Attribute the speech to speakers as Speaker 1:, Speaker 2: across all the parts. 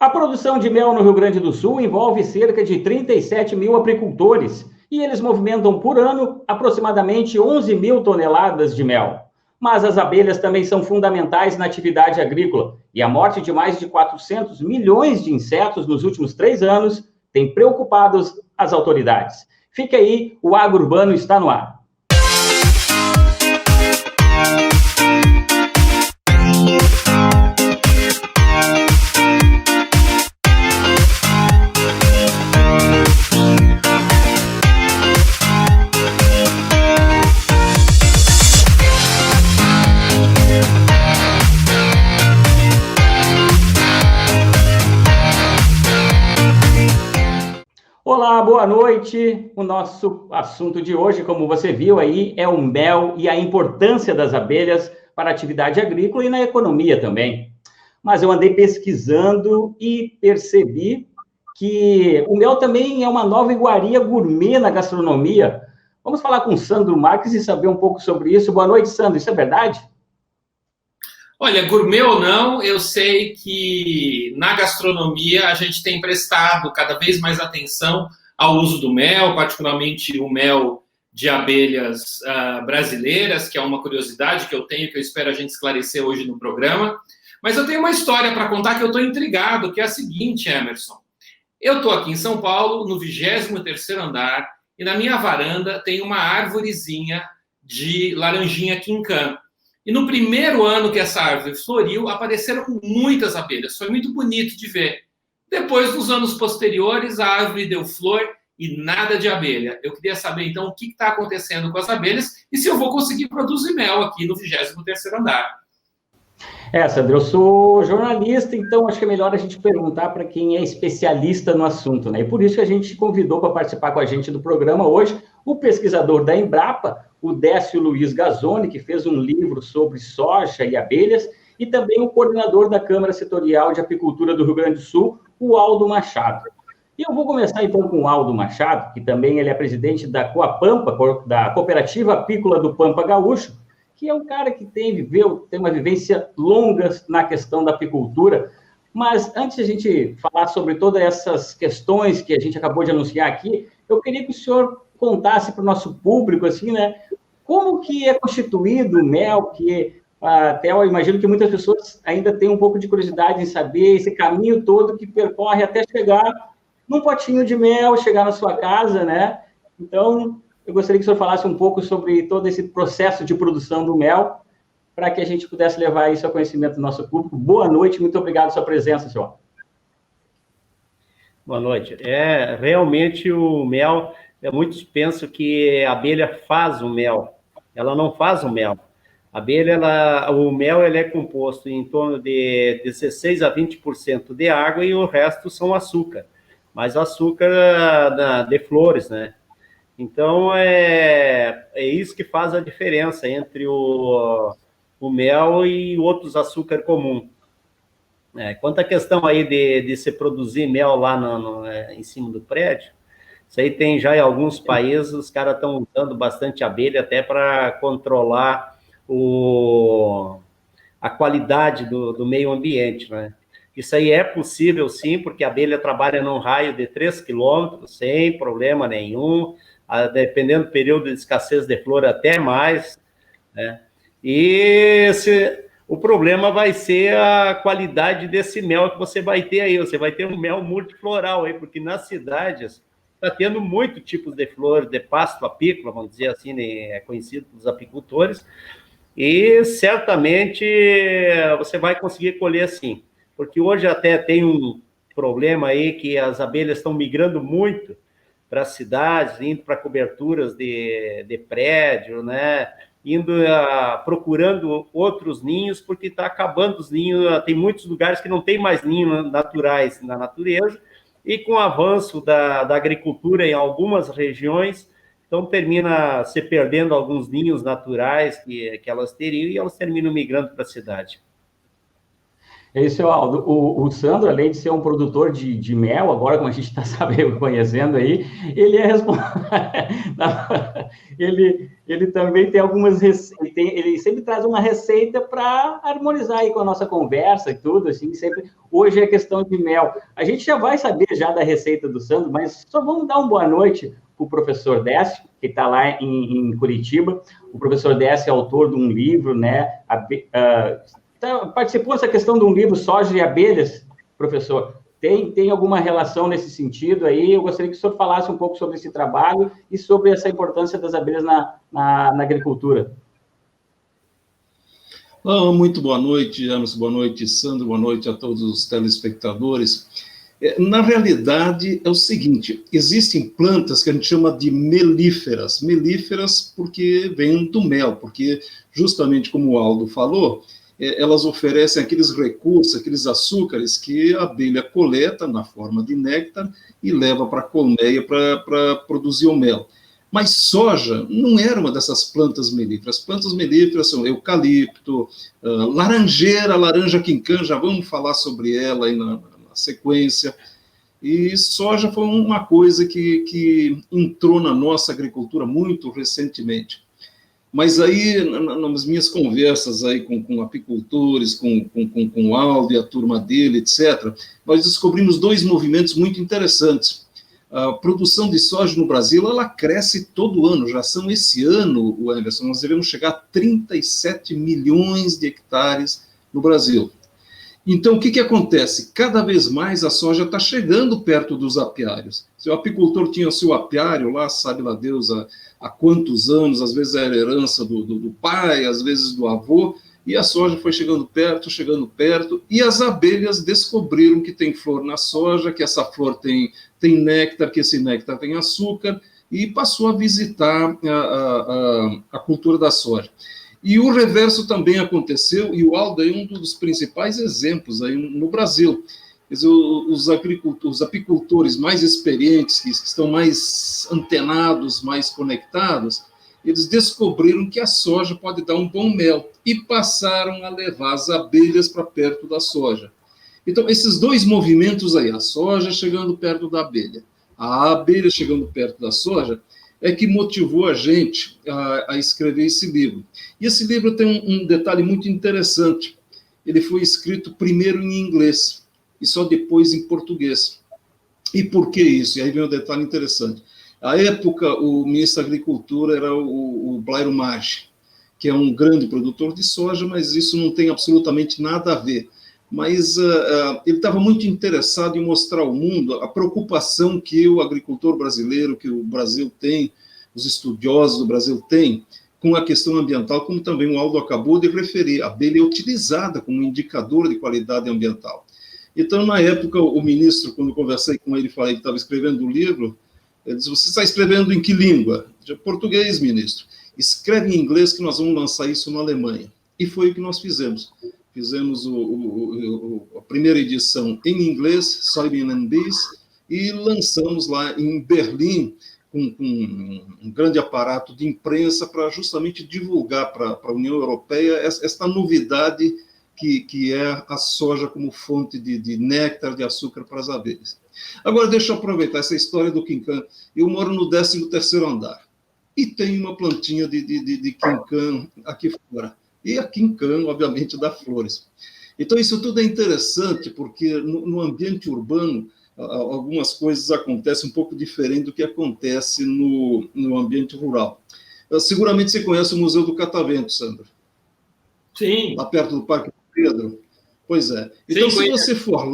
Speaker 1: A produção de mel no Rio Grande do Sul envolve cerca de 37 mil apicultores e eles movimentam por ano aproximadamente 11 mil toneladas de mel. Mas as abelhas também são fundamentais na atividade agrícola e a morte de mais de 400 milhões de insetos nos últimos 3 anos tem preocupado as autoridades. Fica aí, o Agro Urbano está no ar. Olá, boa noite. O nosso assunto de hoje, como você viu aí, é o mel e a importância das abelhas para a atividade agrícola e na economia também. Mas eu andei pesquisando e percebi que o mel também é uma nova iguaria gourmet na gastronomia. Vamos falar com o Sandro Marques e saber um pouco sobre isso. Boa noite, Sandro. Isso é verdade?
Speaker 2: Olha, gourmet ou não, eu sei que na gastronomia a gente tem prestado cada vez mais atenção ao uso do mel, particularmente o mel de abelhas brasileiras, que é uma curiosidade que eu tenho, que eu espero a gente esclarecer hoje no programa. Mas eu tenho uma história para contar que eu estou intrigado, que é a seguinte, Emerson. Eu estou aqui em São Paulo, no 23º andar, e na minha varanda tem uma árvorezinha de laranjinha quincã. E no primeiro ano que essa árvore floriu, apareceram muitas abelhas. Foi muito bonito de ver. Depois, nos anos posteriores, a árvore deu flor e nada de abelha. Eu queria saber, então, o que está acontecendo com as abelhas e se eu vou conseguir produzir mel aqui no 23º andar.
Speaker 1: Sandro, eu sou jornalista, então acho que é melhor a gente perguntar para quem é especialista no assunto, né? E por isso que a gente convidou para participar com a gente do programa hoje o pesquisador da Embrapa, o Décio Luiz Gazzoni, que fez um livro sobre soja e abelhas, e também o coordenador da Câmara Setorial de Apicultura do Rio Grande do Sul, o Aldo Machado. E eu vou começar então com o Aldo Machado, que também ele é presidente da Coapampa, da Cooperativa Apícola do Pampa Gaúcho, que é um cara que tem uma vivência longa na questão da apicultura. Mas antes de a gente falar sobre todas essas questões que a gente acabou de anunciar aqui, eu queria que o senhor contasse para o nosso público, assim, né, como que é constituído o mel, que até eu imagino que muitas pessoas ainda têm um pouco de curiosidade em saber esse caminho todo que percorre até chegar num potinho de mel, chegar na sua casa, né? Então, eu gostaria que o senhor falasse um pouco sobre todo esse processo de produção do mel, para que a gente pudesse levar isso ao conhecimento do nosso público. Boa noite, muito obrigado pela sua presença, senhor.
Speaker 3: Boa noite. Realmente o mel, muitos pensam que a abelha faz o mel. Ela não faz o mel. A abelha, o mel ele é composto em torno de 16 a 20% de água e o resto são açúcar. Mas açúcar de flores, né? Então, é isso que faz a diferença entre o mel e outros açúcar comum. Quanto à questão aí de se produzir mel lá em cima do prédio, isso aí tem já em alguns países, os caras estão usando bastante abelha até para controlar a qualidade do meio ambiente, né? Isso aí é possível, sim, porque a abelha trabalha num raio de 3 quilômetros, sem problema nenhum, dependendo do período de escassez de flor, até mais, né? E o problema vai ser a qualidade desse mel que você vai ter aí. Você vai ter um mel multifloral aí, porque nas cidades está tendo muito tipos de flores, de pasto apícola, vamos dizer assim, né? É conhecido pelos apicultores, e certamente você vai conseguir colher sim, porque hoje até tem um problema aí que as abelhas estão migrando muito para as cidades, indo para coberturas de prédio, né? Procurando outros ninhos, porque está acabando os ninhos. Tem muitos lugares que não tem mais ninhos naturais na natureza, e com o avanço da agricultura em algumas regiões, então termina se perdendo alguns ninhos naturais que elas teriam, e elas terminam migrando para a cidade.
Speaker 1: É isso, Aldo. O Sandro, além de ser um produtor de mel, agora como a gente está sabendo, conhecendo aí, ele é ele também tem algumas ele sempre traz uma receita para harmonizar aí com a nossa conversa e tudo, assim, sempre. Hoje é questão de mel. A gente já vai saber já da receita do Sandro, mas só vamos dar uma boa noite para o professor Décio, que está lá em Curitiba. O professor Décio é autor de um livro, né? Participou dessa questão de um livro, Soja e Abelhas, professor? Tem alguma relação nesse sentido aí? Eu gostaria que o senhor falasse um pouco sobre esse trabalho e sobre essa importância das abelhas na agricultura.
Speaker 4: Muito boa noite, Emerson, boa noite, Sandro, boa noite a todos os telespectadores. Na realidade, é o seguinte, existem plantas que a gente chama de melíferas. Melíferas porque vêm do mel, porque justamente como o Aldo falou, elas oferecem aqueles recursos, aqueles açúcares que a abelha coleta na forma de néctar e leva para a colmeia para produzir o mel. Mas soja não era uma dessas plantas melíferas. Plantas melíferas são eucalipto, laranjeira, laranja quincã, já vamos falar sobre ela aí na sequência. E soja foi uma coisa que entrou na nossa agricultura muito recentemente. Mas aí, nas minhas conversas aí com apicultores, com o Aldo e a turma dele, etc., nós descobrimos dois movimentos muito interessantes. A produção de soja no Brasil, ela cresce todo ano, já são esse ano, o Anderson, nós devemos chegar a 37 milhões de hectares no Brasil. Então, o que acontece? Cada vez mais a soja está chegando perto dos apiários. Se o apicultor tinha o seu apiário lá, sabe lá Deus, há quantos anos, às vezes era herança do pai, às vezes do avô, e a soja foi chegando perto, e as abelhas descobriram que tem flor na soja, que essa flor tem néctar, que esse néctar tem açúcar, e passou a visitar a cultura da soja. E o reverso também aconteceu, e o Aldo é um dos principais exemplos aí no Brasil. Quer dizer, os apicultores mais experientes, que estão mais antenados, mais conectados, eles descobriram que a soja pode dar um bom mel e passaram a levar as abelhas para perto da soja. Então, esses dois movimentos aí, a soja chegando perto da abelha, a abelha chegando perto da soja, é que motivou a gente a escrever esse livro. E esse livro tem um detalhe muito interessante. Ele foi escrito primeiro em inglês e só depois em português. E por que isso? E aí vem um detalhe interessante. À época, o ministro da Agricultura era o Blairo Maggi, que é um grande produtor de soja, mas isso não tem absolutamente nada a ver. Mas ele estava muito interessado em mostrar ao mundo a preocupação que o agricultor brasileiro, que o Brasil tem, os estudiosos do Brasil têm, com a questão ambiental, como também o Aldo acabou de referir. A abelha é utilizada como indicador de qualidade ambiental. Então, na época, o ministro, quando eu conversei com ele, falei que estava escrevendo o livro, ele disse, você está escrevendo em que língua? Eu disse, português, ministro. Escreve em inglês que nós vamos lançar isso na Alemanha. E foi o que nós fizemos. Fizemos a primeira edição em inglês, Soybean and Bees, e lançamos lá em Berlim, com um grande aparato de imprensa para justamente divulgar para a União Europeia esta novidade que é a soja como fonte de néctar, de açúcar para as abelhas. Agora, deixa eu aproveitar essa história do quincã. Eu moro no 13º andar e tem uma plantinha de quincã aqui fora. E a quincã, obviamente, dá flores. Então, isso tudo é interessante, porque no ambiente urbano, algumas coisas acontecem um pouco diferente do que acontece no ambiente rural. Seguramente você conhece o Museu do Catavento, Sandro.
Speaker 2: Sim.
Speaker 4: Lá perto do Parque Pedro. Pois é. Então, sim, se você for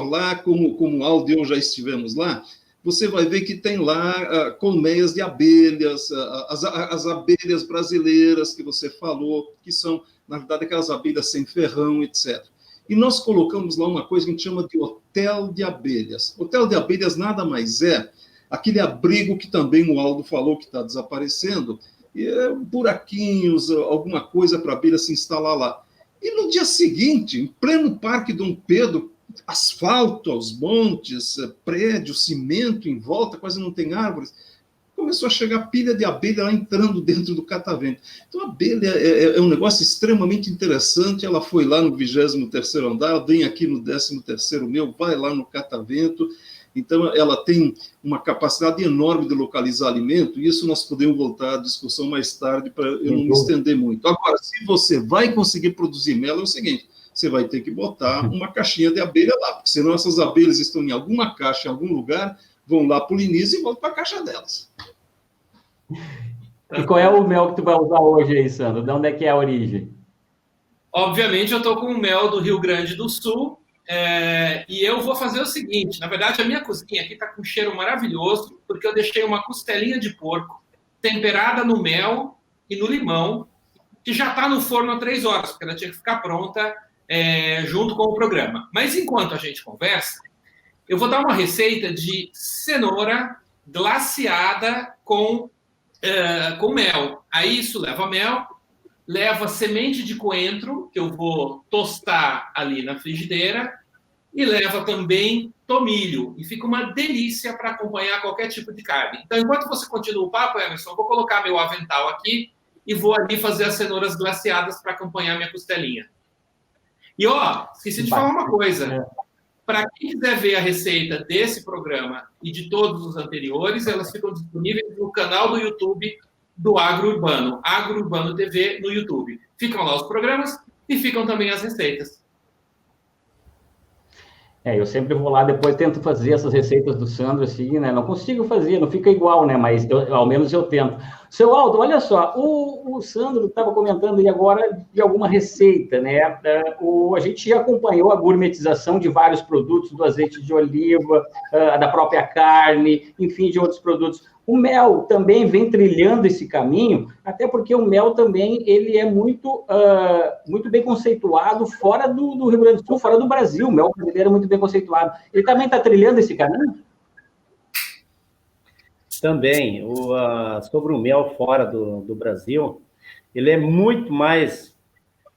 Speaker 4: lá, como Aldo e eu já estivemos lá, você vai ver que tem lá colmeias de abelhas, as abelhas brasileiras que você falou, que são, na verdade, aquelas abelhas sem ferrão, etc. E nós colocamos lá uma coisa que a gente chama de hotel de abelhas. Hotel de abelhas nada mais é aquele abrigo que também o Aldo falou que está desaparecendo, buraquinhos, alguma coisa para a abelha se instalar lá. E no dia seguinte, em pleno Parque Dom Pedro, asfalto aos montes, prédio, cimento em volta, quase não tem árvores. começou a chegar pilha de abelha lá entrando dentro do catavento. Então, a abelha é um negócio extremamente interessante. Ela foi lá no 23º andar, vem aqui no 13º meu, vai lá no catavento. Então, ela tem uma capacidade enorme de localizar alimento, e isso nós podemos voltar à discussão mais tarde, para eu não me estender muito. Agora, se você vai conseguir produzir mel, é o seguinte, você vai ter que botar uma caixinha de abelha lá, porque senão essas abelhas estão em alguma caixa, em algum lugar, vão lá, polinizam e voltam para a caixa delas.
Speaker 1: E qual é o mel que tu vai usar hoje aí, Sandro? De onde é que é a origem?
Speaker 2: Obviamente, eu estou com o mel do Rio Grande do Sul, e eu vou fazer o seguinte, na verdade, a minha cozinha aqui está com um cheiro maravilhoso, porque eu deixei uma costelinha de porco temperada no mel e no limão, que já está no forno há 3 horas, porque ela tinha que ficar pronta junto com o programa. Mas enquanto a gente conversa, eu vou dar uma receita de cenoura glaciada com mel. Aí isso leva mel, leva semente de coentro, que eu vou tostar ali na frigideira, e leva também tomilho. E fica uma delícia para acompanhar qualquer tipo de carne. Então, enquanto você continua o papo, Emerson, eu vou colocar meu avental aqui e vou ali fazer as cenouras glaciadas para acompanhar minha costelinha. E, esqueci de falar uma coisa. Para quem quiser ver a receita desse programa e de todos os anteriores, elas ficam disponíveis no canal do YouTube do Agro Urbano TV no YouTube. Ficam lá os programas e ficam também as receitas.
Speaker 1: Eu sempre vou lá, depois tento fazer essas receitas do Sandro, assim, né? Não consigo fazer, não fica igual, né? Mas ao menos eu tento. Seu Aldo, olha só, o Sandro estava comentando aí agora de alguma receita, né? A gente já acompanhou a gourmetização de vários produtos, do azeite de oliva, da própria carne, enfim, de outros produtos. O mel também vem trilhando esse caminho, até porque o mel também ele é muito bem conceituado fora do Rio Grande do Sul, fora do Brasil. O mel brasileiro é muito bem conceituado. Ele também está trilhando esse caminho?
Speaker 3: Também. Sobre o mel fora do Brasil, ele é muito mais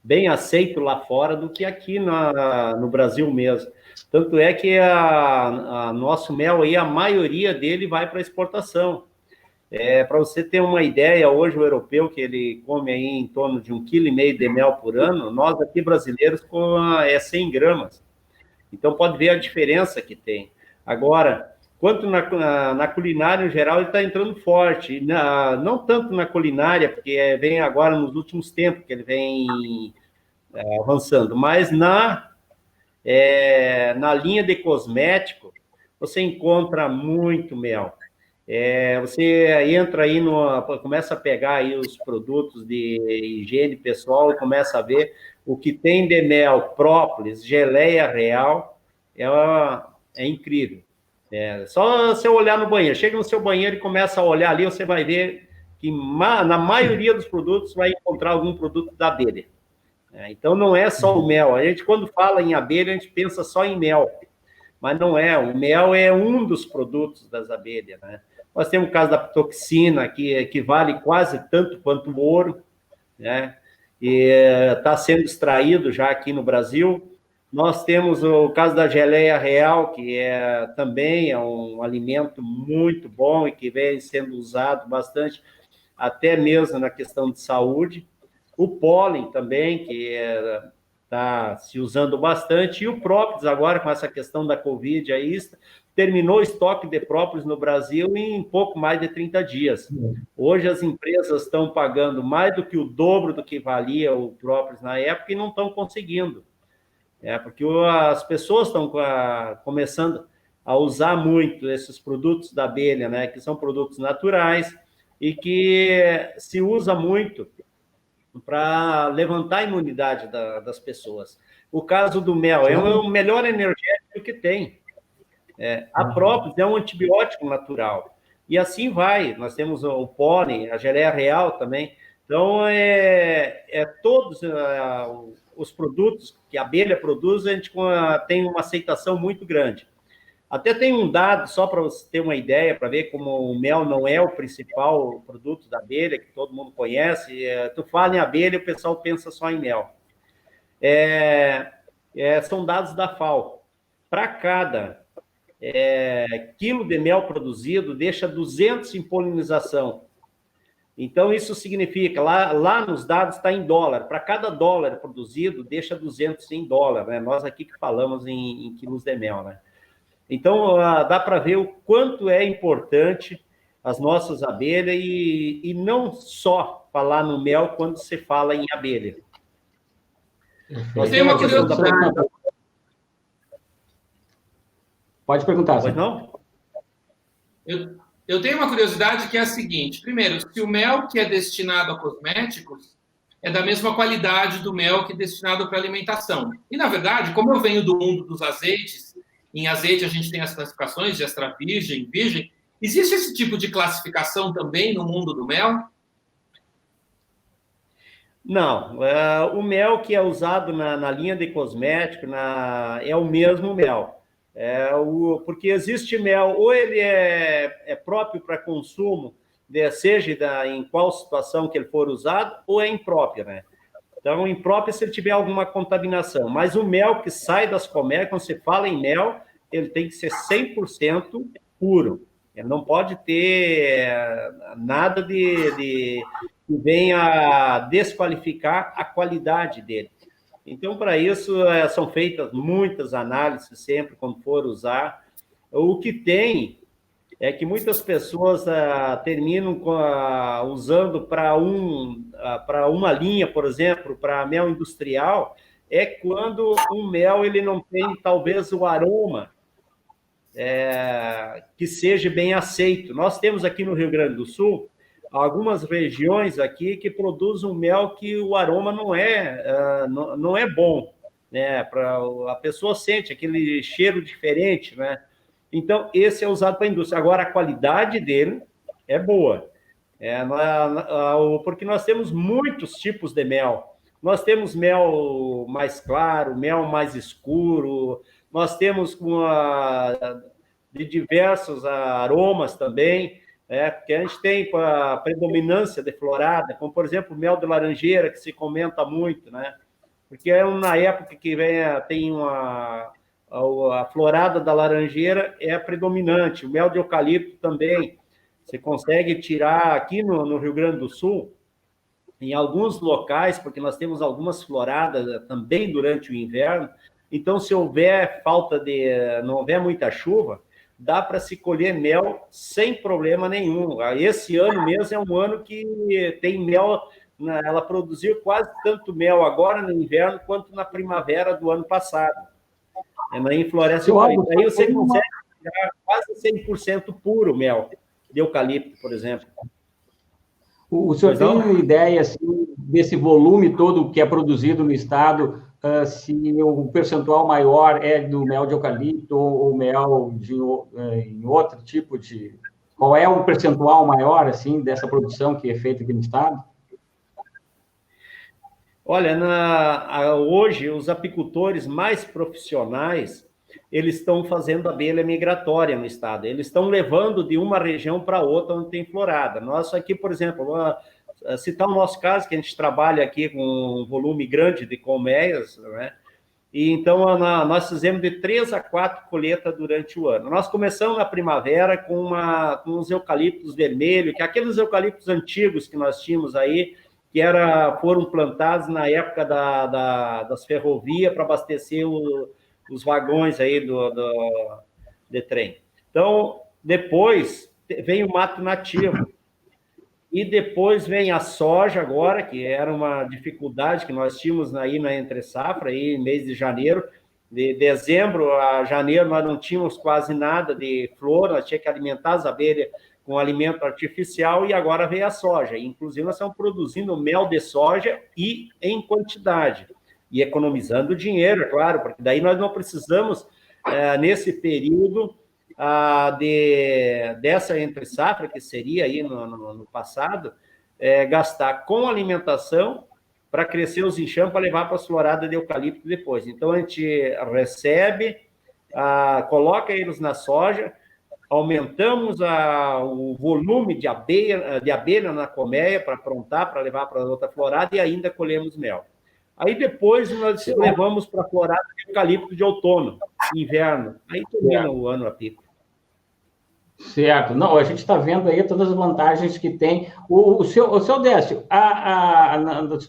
Speaker 3: bem aceito lá fora do que aqui no Brasil mesmo. Tanto é que nosso mel aí, a maioria dele vai para exportação. Para você ter uma ideia, hoje o europeu, que ele come aí em torno de 1,5 kg de mel por ano, nós aqui brasileiros 100 gramas. Então pode ver a diferença que tem. Agora, quanto na culinária em geral, ele está entrando forte. Não tanto na culinária, porque vem agora nos últimos tempos que ele vem avançando, mas na linha de cosmético, você encontra muito mel. Você entra aí, começa a pegar aí os produtos de higiene pessoal e começa a ver o que tem de mel, própolis, geleia real, é incrível. Só você olhar no banheiro, chega no seu banheiro e começa a olhar ali, você vai ver que na maioria dos produtos vai encontrar algum produto da abelha. Então, não é só o mel. A gente, quando fala em abelha, a gente pensa só em mel. Mas não é. O mel é um dos produtos das abelhas, né? Nós temos o caso da pitoxina, que vale quase tanto quanto o ouro, né? E está sendo extraído já aqui no Brasil. Nós temos o caso da geleia real, que também é um alimento muito bom e que vem sendo usado bastante, até mesmo na questão de saúde. O pólen também, que está se usando bastante, e o própolis agora, com essa questão da Covid, aí, terminou o estoque de própolis no Brasil em pouco mais de 30 dias. Hoje as empresas estão pagando mais do que o dobro do que valia o própolis na época e não estão conseguindo. Porque as pessoas estão começando a usar muito esses produtos da abelha, né, que são produtos naturais e que se usa muito para levantar a imunidade das pessoas. O caso do mel é o melhor energético que tem. A própolis é um antibiótico natural. E assim vai. Nós temos o pólen, a geleia real também. Então, todos os produtos que a abelha produz, a gente tem uma aceitação muito grande. Até tem um dado, só para você ter uma ideia, para ver como o mel não é o principal produto da abelha, que todo mundo conhece. Tu fala em abelha, o pessoal pensa só em mel. São dados da FAO. Para cada quilo de mel produzido deixa 200 em polinização. Então, isso significa, lá nos dados está em dólar, para cada dólar produzido, deixa 200 em dólar, né? Nós aqui que falamos em quilos de mel, né? Então, dá para ver o quanto é importante as nossas abelhas e não só falar no mel quando se fala em abelha.
Speaker 2: Eu tenho uma curiosidade.
Speaker 1: Pode perguntar,
Speaker 3: Pois não?
Speaker 2: Eu tenho uma curiosidade que é a seguinte. Primeiro, se o mel que é destinado a cosméticos é da mesma qualidade do mel que é destinado para alimentação. E, na verdade, como eu venho do mundo dos azeites, em azeite a gente tem as classificações de extra virgem, virgem. Existe esse tipo de classificação também no mundo do mel?
Speaker 3: Não. O mel que é usado na linha de cosmético é o mesmo mel. Porque existe mel, ou ele é próprio para consumo, seja em qual situação que ele for usado, ou é impróprio, né? Então, impróprio se ele tiver alguma contaminação. Mas o mel que sai das colmeias, quando você fala em mel, ele tem que ser 100% puro. Ele não pode ter nada que venha desqualificar a qualidade dele. Então, para isso, são feitas muitas análises sempre quando for usar. O que tem é que muitas pessoas terminam usando para uma linha, por exemplo, para mel industrial, é quando o mel ele não tem, talvez, o aroma que seja bem aceito. Nós temos aqui no Rio Grande do Sul algumas regiões aqui que produzem um mel que o aroma não é bom, né? A pessoa sente aquele cheiro diferente, né? Então, esse é usado para a indústria. Agora, a qualidade dele é boa, porque nós temos muitos tipos de mel. Nós temos mel mais claro, mel mais escuro, nós temos de diversos aromas também, porque a gente tem a predominância de florada, como, por exemplo, o mel de laranjeira, que se comenta muito, né? Porque na época que tem a florada da laranjeira é a predominante, o mel de eucalipto também. Você consegue tirar aqui no Rio Grande do Sul, em alguns locais, porque nós temos algumas floradas também durante o inverno, então se houver não houver muita chuva, dá para se colher mel sem problema nenhum. Esse ano mesmo é um ano que tem mel, ela produziu quase tanto mel agora no inverno quanto na primavera do ano passado. Em floresta, aí você consegue tirar quase 100% puro mel de eucalipto, por exemplo.
Speaker 1: O senhor tem uma ideia assim, desse volume todo que é produzido no estado, se o percentual maior é do mel de eucalipto ou mel em outro tipo de... Qual é o percentual maior assim, dessa produção que é feita aqui no estado?
Speaker 3: Olha, hoje os apicultores mais profissionais, eles estão fazendo abelha migratória no estado. Eles estão levando de uma região para outra onde tem florada. Nós aqui, por exemplo, citar o nosso caso, que a gente trabalha aqui com um volume grande de colmeias, né? E então nós fizemos de 3 a 4 colheitas durante o ano. Nós começamos na primavera com os eucaliptos vermelhos, que é aqueles eucaliptos antigos que nós tínhamos aí, que foram plantados na época das ferrovias para abastecer os vagões aí de trem. Então, depois vem o mato nativo. E depois vem a soja agora, que era uma dificuldade que nós tínhamos aí na entre-safra, aí, mês de janeiro. De dezembro a janeiro nós não tínhamos quase nada de flor, nós tínhamos que alimentar as abelhas com alimento artificial, e agora veio a soja. Inclusive, nós estamos produzindo mel de soja e em quantidade. E economizando dinheiro, é claro, porque daí nós não precisamos, nesse período, dessa entre-safra, que seria aí no passado, gastar com alimentação para crescer os enxames, para levar para as floradas de eucalipto depois. Então, a gente recebe, coloca eles na soja, aumentamos o volume de abelha na colmeia para aprontar, para levar para outra florada, e ainda colhemos mel. Aí depois nós levamos para a florada de eucalipto de outono. inverno. Aí termina o ano a pico.
Speaker 1: Certo. Não, a gente está vendo aí todas as vantagens que tem. O seu Décio,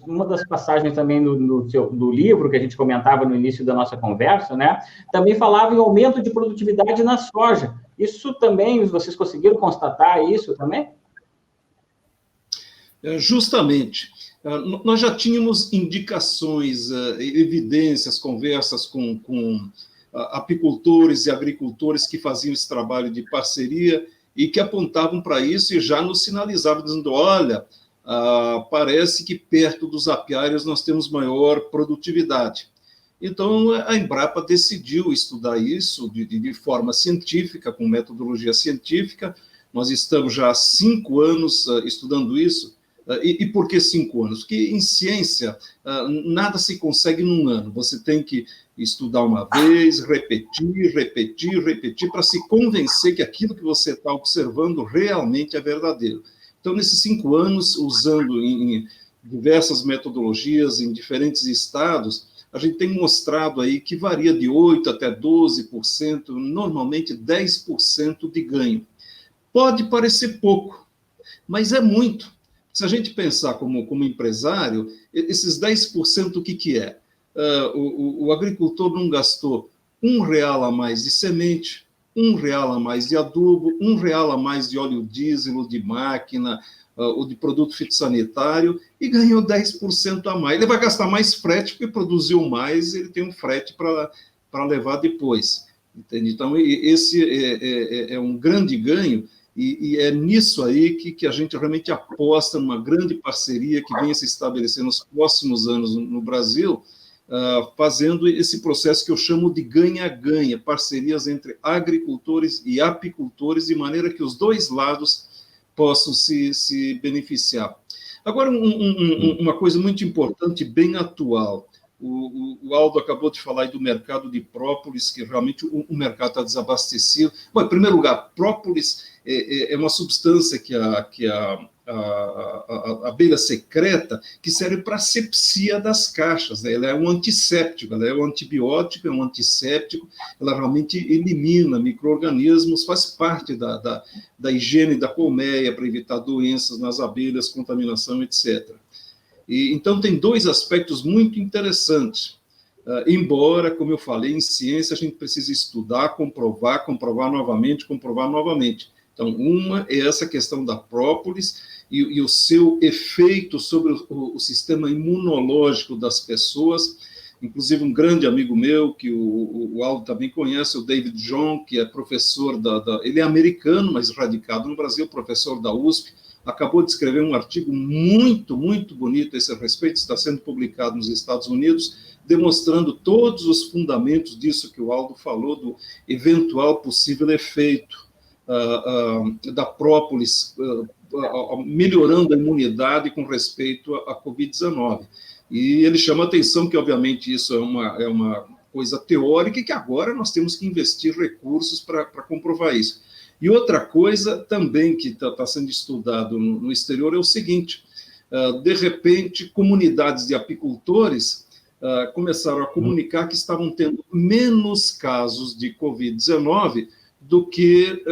Speaker 1: uma das passagens também do livro, que a gente comentava no início da nossa conversa, né, também falava em aumento de produtividade na soja. Isso também, vocês conseguiram constatar isso também?
Speaker 4: Justamente. Nós já tínhamos indicações, evidências, conversas com apicultores e agricultores que faziam esse trabalho de parceria e que apontavam para isso e já nos sinalizavam, dizendo, olha, parece que perto dos apiários nós temos maior produtividade. Então, a Embrapa decidiu estudar isso de forma científica, com metodologia científica. Nós estamos já há 5 anos estudando isso. E por que 5 anos? Porque em ciência, nada se consegue num ano. Você tem que estudar uma vez, repetir, para se convencer que aquilo que você está observando realmente é verdadeiro. Então, nesses 5 anos, usando em diversas metodologias, em diferentes estados, a gente tem mostrado aí que varia de 8% até 12%, normalmente 10% de ganho. Pode parecer pouco, mas é muito. Se a gente pensar como empresário, esses 10%, o que é? O agricultor não gastou R$1 a mais de semente, R$1 a mais de adubo, R$1 a mais de óleo diesel, de máquina, ou de produto fitossanitário, e ganhou 10% a mais. Ele vai gastar mais frete, porque produziu mais, ele tem um frete para levar depois. Entende? Então, esse é um grande ganho, e é nisso aí que a gente realmente aposta numa grande parceria que venha se estabelecer nos próximos anos no Brasil, fazendo esse processo que eu chamo de ganha-ganha, parcerias entre agricultores e apicultores, de maneira que os dois lados possam se beneficiar. Agora, uma coisa muito importante, bem atual. O Aldo acabou de falar aí do mercado de própolis, que realmente o mercado está desabastecido. Bom, em primeiro lugar, própolis é uma substância que a abelha secreta, que serve para a asepsia das caixas, né? Ela é um antisséptico, ela é um antibiótico, é um antisséptico, ela realmente elimina micro-organismos, faz parte da higiene da colmeia, para evitar doenças nas abelhas, contaminação, etc. Então, tem 2 aspectos muito interessantes. Embora, como eu falei, em ciência a gente precisa estudar, comprovar novamente. Então, uma é essa questão da própolis e o seu efeito sobre o sistema imunológico das pessoas. Inclusive, um grande amigo meu, que o Aldo também conhece, o David John, que é professor ele é americano, mas radicado no Brasil, professor da USP, acabou de escrever um artigo muito, muito bonito a esse respeito, está sendo publicado nos Estados Unidos, demonstrando todos os fundamentos disso que o Aldo falou, do eventual possível efeito da própolis, melhorando a imunidade com respeito à Covid-19. E ele chama a atenção que, obviamente, isso é uma coisa teórica e que agora nós temos que investir recursos para comprovar isso. E outra coisa também que está sendo estudado no exterior é o seguinte, de repente, comunidades de apicultores começaram a comunicar que estavam tendo menos casos de Covid-19 do que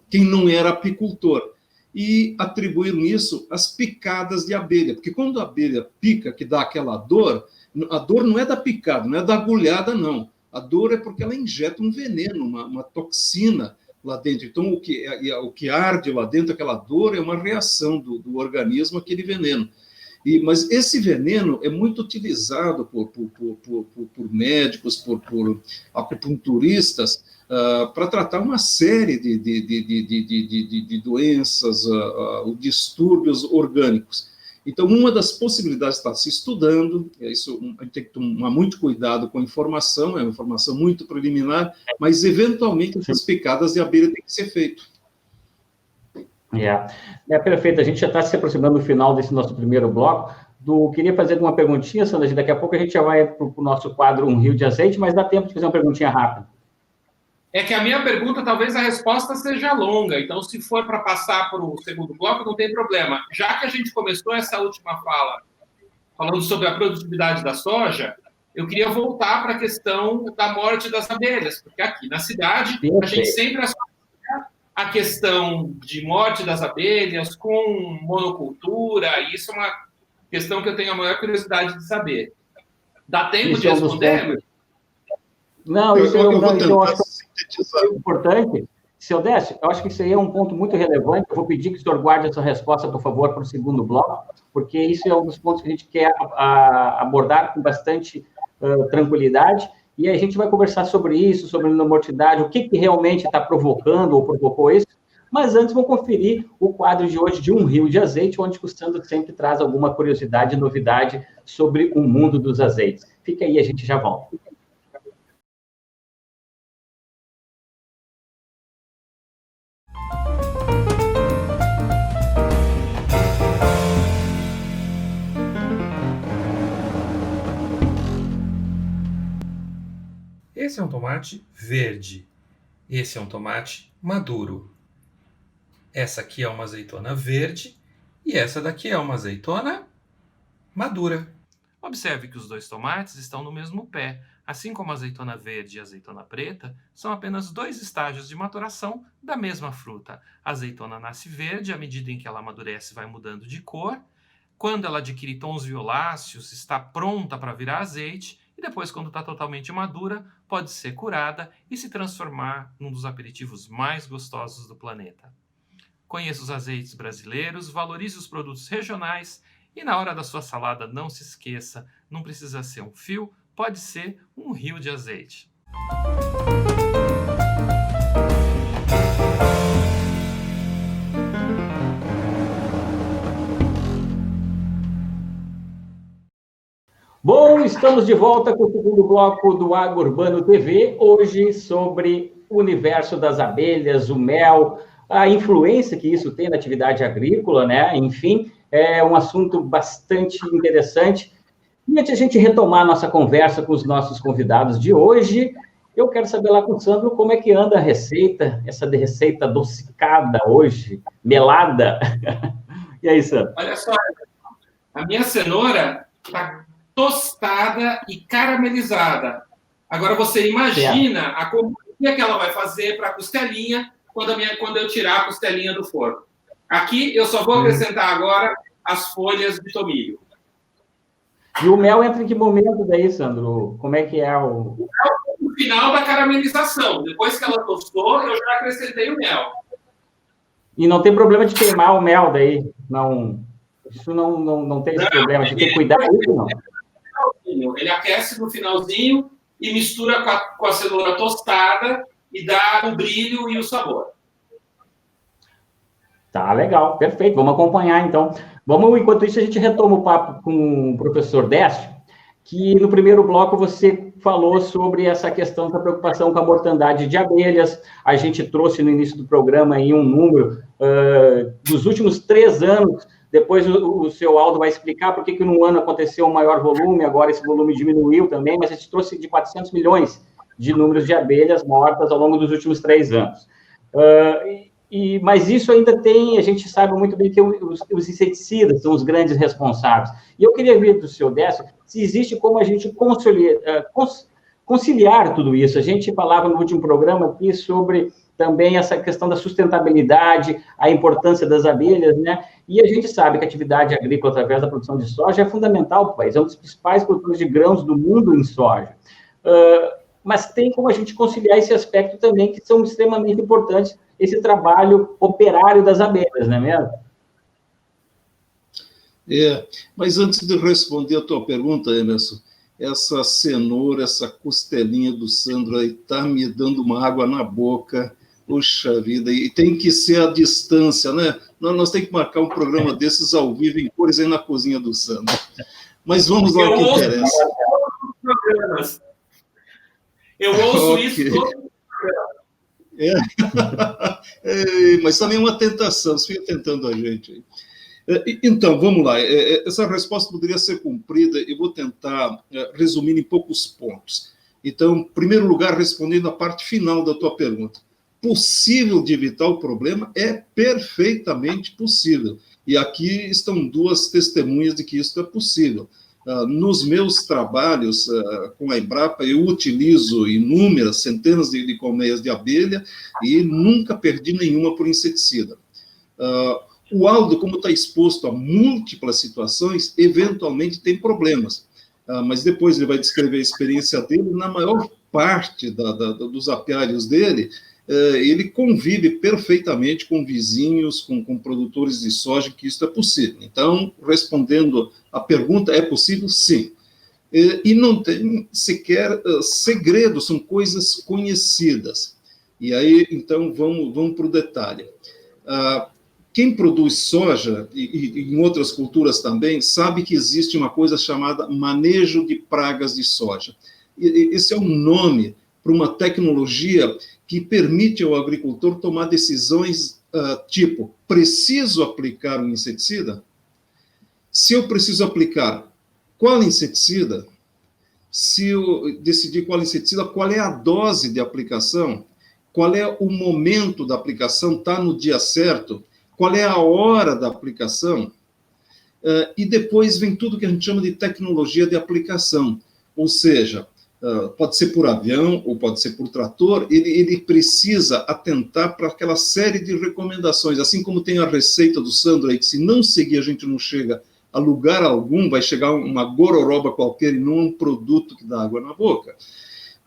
Speaker 4: quem não era apicultor. E atribuíram isso às picadas de abelha, porque quando a abelha pica, que dá aquela dor, a dor não é da picada, não é da agulhada, não. A dor é porque ela injeta um veneno, uma toxina lá dentro. Então, o que arde lá dentro, aquela dor, é uma reação do organismo àquele veneno. Mas esse veneno é muito utilizado por médicos, por acupunturistas, para tratar uma série de doenças, distúrbios orgânicos. Então, uma das possibilidades está se estudando, isso a gente tem que tomar muito cuidado com a informação, é uma informação muito preliminar, mas, eventualmente, essas picadas de abelha têm que ser feitas.
Speaker 1: Perfeito, a gente já está se aproximando do final desse nosso primeiro bloco. Queria fazer uma perguntinha, Sandra, daqui a pouco a gente já vai para o nosso quadro Um Rio de Azeite, mas dá tempo de fazer uma perguntinha rápida.
Speaker 2: É que a minha pergunta, talvez a resposta seja longa, então se for para passar para o segundo bloco, não tem problema. Já que a gente começou essa última fala falando sobre a produtividade da soja, eu queria voltar para a questão da morte das abelhas, porque aqui na cidade a gente sempre associa a questão de morte das abelhas com monocultura, e isso é uma questão que eu tenho a maior curiosidade de saber. Dá tempo de responder?
Speaker 1: Não, isso eu acho importante. Se eu desse, eu acho que isso aí é um ponto muito relevante. Eu vou pedir que o senhor guarde essa resposta, por favor, para o segundo bloco, porque isso é um dos pontos que a gente quer abordar com bastante tranquilidade. E a gente vai conversar sobre isso, sobre a mortidade, o que realmente está provocando ou provocou isso. Mas antes, vamos conferir o quadro de hoje de Um Rio de Azeite, onde o Sandro sempre traz alguma curiosidade e novidade sobre o mundo dos azeites. Fica aí, a gente já volta.
Speaker 5: Esse é um tomate verde. Esse é um tomate maduro. Essa aqui é uma azeitona verde e essa daqui é uma azeitona madura. Observe que os dois tomates estão no mesmo pé, assim como a azeitona verde e a azeitona preta são apenas dois estágios de maturação da mesma fruta. A azeitona nasce verde, à medida em que ela amadurece vai mudando de cor. Quando ela adquire tons violáceos, está pronta para virar azeite, e depois, quando está totalmente madura, pode ser curada e se transformar num dos aperitivos mais gostosos do planeta. Conheça os azeites brasileiros, valorize os produtos regionais e na hora da sua salada não se esqueça, não precisa ser um fio, pode ser um rio de azeite.
Speaker 1: Bom, estamos de volta com o segundo bloco do Agro Urbano TV, hoje sobre o universo das abelhas, o mel, a influência que isso tem na atividade agrícola, né? Enfim, é um assunto bastante interessante. E antes de a gente retomar a nossa conversa com os nossos convidados de hoje, eu quero saber lá com o Sandro como é que anda a receita, essa receita adocicada hoje, melada. E aí, Sandro?
Speaker 2: Olha só, a minha cenoura está tostada e caramelizada. Agora você imagina a companhia que ela vai fazer para a costelinha quando eu tirar a costelinha do forno. Aqui eu só vou acrescentar agora as folhas de tomilho.
Speaker 1: E o mel entra em que momento daí, Sandro? Como é que é o...
Speaker 2: No final da caramelização. Depois que ela tostou, eu já acrescentei o mel.
Speaker 1: E não tem problema de queimar o mel daí? Não, isso não tem esse problema. Você tem que cuidar disso, não?
Speaker 2: Ele aquece no finalzinho e mistura com a cenoura tostada e dá o brilho e o sabor.
Speaker 1: Tá, legal, perfeito. Vamos acompanhar, então. Enquanto isso, a gente retoma o papo com o professor Décio, que no primeiro bloco você falou sobre essa questão da preocupação com a mortandade de abelhas. A gente trouxe no início do programa aí um número dos últimos 3 anos. Depois o seu Aldo vai explicar por que no ano aconteceu um maior volume, agora esse volume diminuiu também, mas a gente trouxe de 400 milhões de números de abelhas mortas ao longo dos últimos 3 anos. Mas isso ainda tem, a gente sabe muito bem que os inseticidas são os grandes responsáveis. E eu queria ver do seu Décio se existe como a gente conciliar tudo isso. A gente falava no último programa aqui sobre também essa questão da sustentabilidade, a importância das abelhas, né? E a gente sabe que a atividade agrícola, através da produção de soja, é fundamental para o país. É um dos principais produtores de grãos do mundo em soja. Mas tem como a gente conciliar esse aspecto também, que são extremamente importantes, esse trabalho operário das abelhas, não é mesmo?
Speaker 4: Mas antes de responder a tua pergunta, Emerson, essa cenoura, essa costelinha do Sandro aí está me dando uma água na boca, puxa vida, e tem que ser a distância, né? Nós temos que marcar um programa desses ao vivo em cores aí na cozinha do Sandro. Mas vamos lá, o que interessa.
Speaker 2: Eu ouço isso todo
Speaker 4: mas também é uma tentação, você fica tentando a gente aí. Então, vamos lá. Essa resposta poderia ser cumprida e vou tentar resumir em poucos pontos. Então, em primeiro lugar, respondendo a parte final da tua pergunta. Possível de evitar o problema? É perfeitamente possível. E aqui estão 2 testemunhas de que isso é possível. Nos meus trabalhos com a Embrapa, eu utilizo inúmeras, centenas de colmeias de abelha e nunca perdi nenhuma por inseticida. O Aldo, como está exposto a múltiplas situações, eventualmente tem problemas, mas depois ele vai descrever a experiência dele. Na maior parte dos apiários dele, ele convive perfeitamente com vizinhos, com produtores de soja, que isso é possível. Então, respondendo a pergunta, é possível? Sim. E não tem sequer segredo, são coisas conhecidas. E aí, então, vamos para o detalhe. Quem produz soja, e em outras culturas também, sabe que existe uma coisa chamada manejo de pragas de soja. Esse é um nome para uma tecnologia que permite ao agricultor tomar decisões tipo, preciso aplicar um inseticida? Se eu preciso aplicar, qual inseticida? Se eu decidir qual inseticida, qual é a dose de aplicação? Qual é o momento da aplicação? Está no dia certo? Qual é a hora da aplicação? E depois vem tudo que a gente chama de tecnologia de aplicação, ou seja, pode ser por avião ou pode ser por trator, ele precisa atentar para aquela série de recomendações, assim como tem a receita do Sandro aí, que se não seguir a gente não chega a lugar algum, vai chegar uma gororoba qualquer e não um produto que dá água na boca.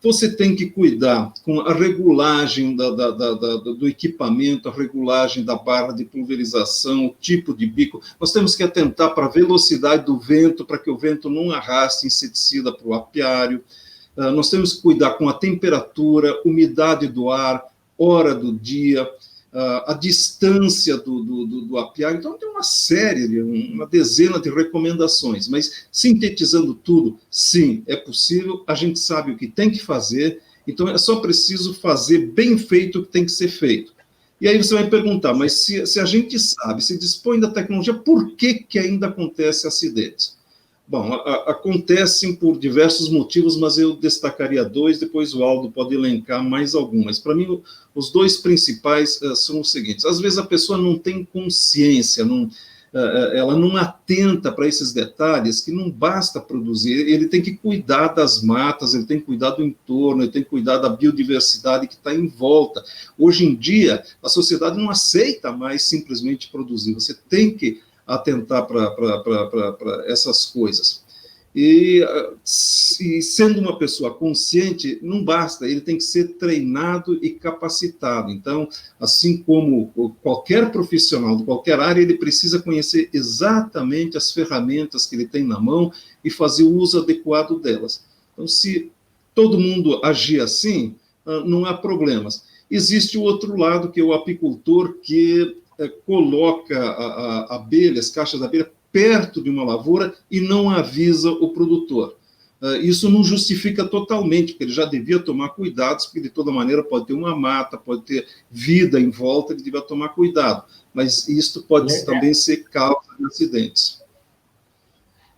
Speaker 4: Você tem que cuidar com a regulagem do equipamento, a regulagem da barra de pulverização, o tipo de bico. Nós temos que atentar para a velocidade do vento, para que o vento não arraste inseticida para o apiário. Nós temos que cuidar com a temperatura, umidade do ar, hora do dia, a distância do apiário. Então, tem uma dezena de recomendações, mas sintetizando tudo, sim, é possível, a gente sabe o que tem que fazer, então é só preciso fazer bem feito o que tem que ser feito. E aí você vai perguntar, mas se a gente sabe, se dispõe da tecnologia, por que ainda acontece acidentes? Bom, acontecem por diversos motivos, mas eu destacaria dois, depois o Aldo pode elencar mais algumas. Para mim, os dois principais são os seguintes. Às vezes a pessoa não tem consciência, ela não atenta para esses detalhes, que não basta produzir, ele tem que cuidar das matas, ele tem que cuidar do entorno, ele tem que cuidar da biodiversidade que está em volta. Hoje em dia, a sociedade não aceita mais simplesmente produzir, você tem que atentar para essas coisas. E sendo uma pessoa consciente, não basta, ele tem que ser treinado e capacitado. Então, assim como qualquer profissional de qualquer área, ele precisa conhecer exatamente as ferramentas que ele tem na mão e fazer o uso adequado delas. Então, se todo mundo agir assim, não há problemas. Existe o outro lado, que é o apicultor, que coloca abelhas, caixas de abelha, perto de uma lavoura e não avisa o produtor. Isso não justifica totalmente, porque ele já devia tomar cuidados, porque de toda maneira pode ter uma mata, pode ter vida em volta, ele devia tomar cuidado. Mas isso pode também ser causa de acidentes.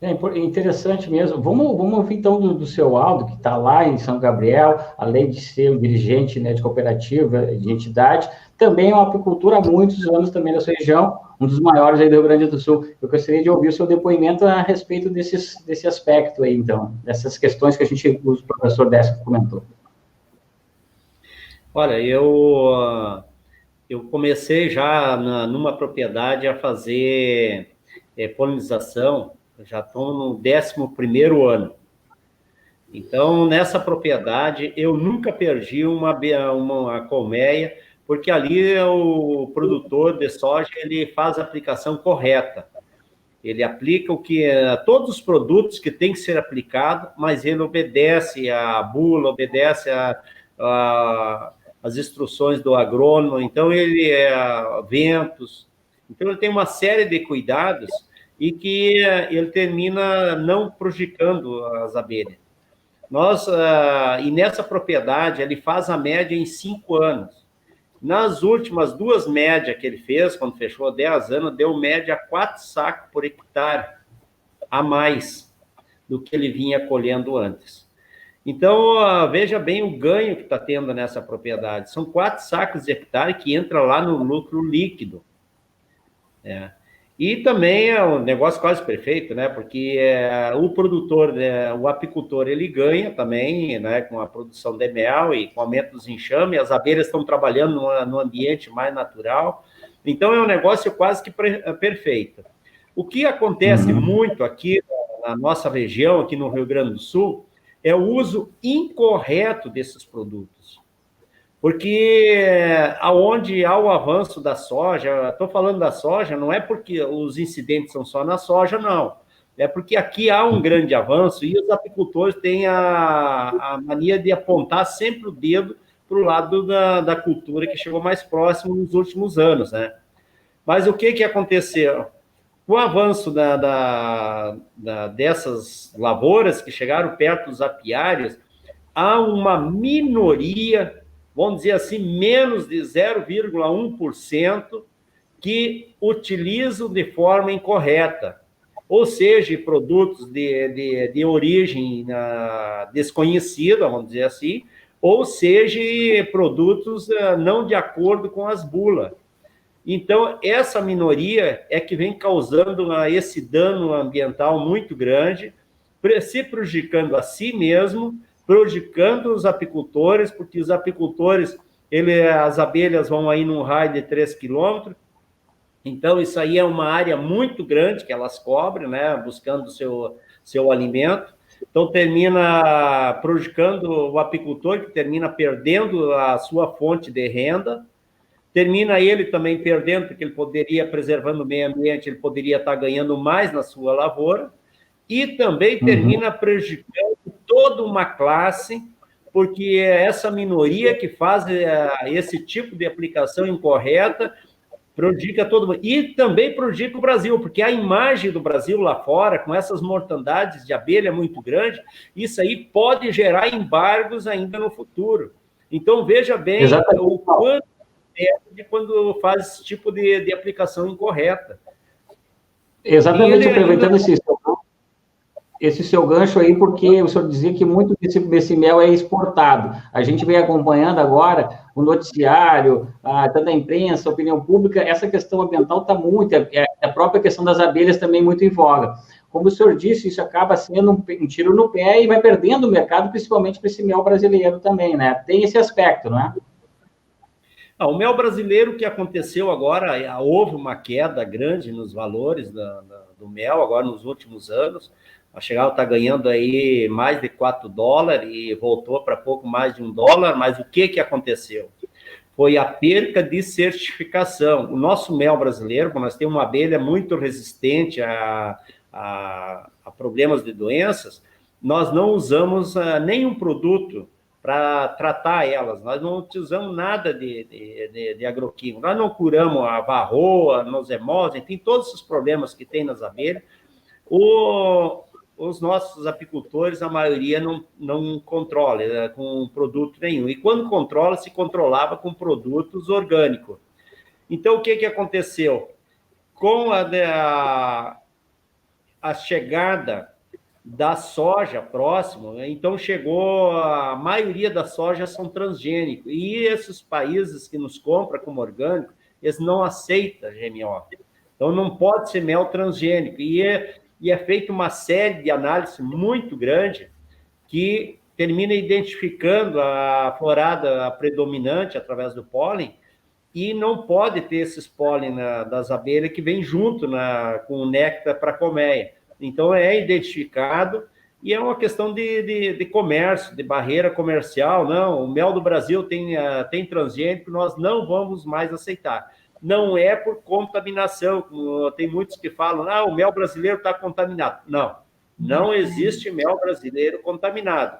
Speaker 1: É interessante mesmo. Vamos ouvir então do seu Aldo, que está lá em São Gabriel, além de ser um dirigente, né, de cooperativa, de entidade, também é uma apicultura há muitos anos também na sua região, um dos maiores aí do Rio Grande do Sul. Eu gostaria de ouvir o seu depoimento a respeito desse aspecto aí, então, dessas questões que o professor Décio comentou.
Speaker 3: Olha, eu comecei já numa propriedade a fazer polinização, já estou no 11º ano. Então, nessa propriedade, eu nunca perdi uma colmeia, porque ali o produtor de soja, ele faz a aplicação correta. Ele aplica todos os produtos que tem que ser aplicado, mas ele obedece à bula, obedece às instruções do agrônomo, então ele ventos. Então, ele tem uma série de cuidados e que ele termina não prejudicando as abelhas. E nessa propriedade, ele faz a média em 5 anos. Nas últimas 2 médias que ele fez, quando fechou 10 anos, deu média 4 sacos por hectare a mais do que ele vinha colhendo antes. Então, veja bem o ganho que está tendo nessa propriedade. São 4 sacos de hectare que entra lá no lucro líquido. E também é um negócio quase perfeito, né? Porque o produtor, né, o apicultor, ele ganha também, né, com a produção de mel e com o aumento dos enxames, as abelhas estão trabalhando no ambiente mais natural. Então, é um negócio quase que perfeito. O que acontece muito aqui na nossa região, aqui no Rio Grande do Sul, é o uso incorreto desses produtos. Porque aonde há o avanço da soja, estou falando da soja, não é porque os incidentes são só na soja, não. É porque aqui há um grande avanço e os apicultores têm a mania de apontar sempre o dedo para o lado da cultura que chegou mais próximo nos últimos anos, né? Mas o que aconteceu? Com o avanço dessas lavouras que chegaram perto dos apiários, há uma minoria, vamos dizer assim, menos de 0,1%, que utilizam de forma incorreta, ou seja, produtos de origem desconhecida, vamos dizer assim, ou seja, produtos não de acordo com as bulas. Então, essa minoria é que vem causando esse dano ambiental muito grande, se prejudicando a si mesmo, prejudicando os apicultores, porque os apicultores, as abelhas vão aí num raio de 3 quilômetros, então isso aí é uma área muito grande que elas cobrem, né, buscando o seu alimento. Então, termina prejudicando o apicultor, que termina perdendo a sua fonte de renda, termina ele também perdendo, porque ele poderia, preservando o meio ambiente, ele poderia estar ganhando mais na sua lavoura, e também termina prejudicando toda uma classe, porque é essa minoria que faz esse tipo de aplicação incorreta, prejudica todo mundo. E também prejudica o Brasil, porque a imagem do Brasil lá fora, com essas mortandades de abelha muito grande, isso aí pode gerar embargos ainda no futuro. Então, veja bem o quanto de quando faz esse tipo de aplicação incorreta.
Speaker 1: Exatamente, aproveitando esse seu gancho aí, porque o senhor dizia que muito desse mel é exportado. A gente vem acompanhando agora o noticiário, tanto a imprensa, a opinião pública, essa questão ambiental está muito, a própria questão das abelhas também muito em voga. Como o senhor disse, isso acaba sendo um tiro no pé e vai perdendo o mercado, principalmente para esse mel brasileiro também, né? Tem esse aspecto, não é?
Speaker 3: O mel brasileiro, o que aconteceu agora, houve uma queda grande nos valores do mel, agora nos últimos anos. A Chegal está ganhando aí mais de $4 e voltou para pouco mais de $1, mas o que aconteceu? Foi a perca de certificação. O nosso mel brasileiro, como nós temos uma abelha muito resistente a problemas de doenças, nós não usamos nenhum produto para tratar elas. Nós não utilizamos nada de agroquímico. Nós não curamos a varroa, nosemose, enfim, todos os problemas que tem nas abelhas. Os nossos apicultores, a maioria não controla com produto nenhum. E quando controla, se controlava com produtos orgânicos. Então, o que aconteceu? Com a chegada da soja próximo, então chegou, a maioria das sojas são transgênicos, e esses países que nos compram como orgânico, eles não aceitam GMO. Então não pode ser mel transgênico, e é feita uma série de análises muito grande que termina identificando a florada predominante através do pólen, e não pode ter esses pólen das abelhas que vem junto com o néctar para a colmeia. Então, é identificado e é uma questão de comércio, de barreira comercial. Não, o mel do Brasil tem transgênico, nós não vamos mais aceitar. Não é por contaminação, como tem muitos que falam, o mel brasileiro está contaminado. Não existe mel brasileiro contaminado.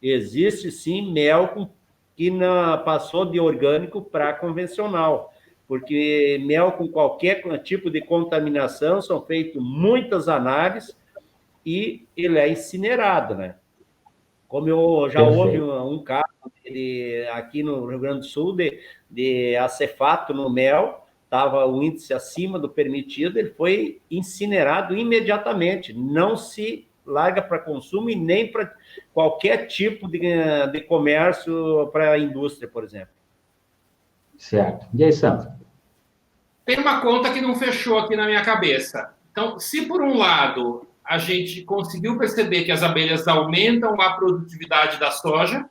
Speaker 3: Existe, sim, mel que passou de orgânico para convencional, porque mel com qualquer tipo de contaminação são feitas muitas análises e ele é incinerado, né? Como já houve um caso aqui no Rio Grande do Sul de acefato no mel, estava o índice acima do permitido, ele foi incinerado imediatamente, não se larga para consumo e nem para qualquer tipo de comércio para a indústria, por exemplo.
Speaker 1: Certo. E aí, Sandro?
Speaker 2: tem uma conta que não fechou aqui na minha cabeça. Então, se por um lado a gente conseguiu perceber que as abelhas aumentam a produtividade da soja,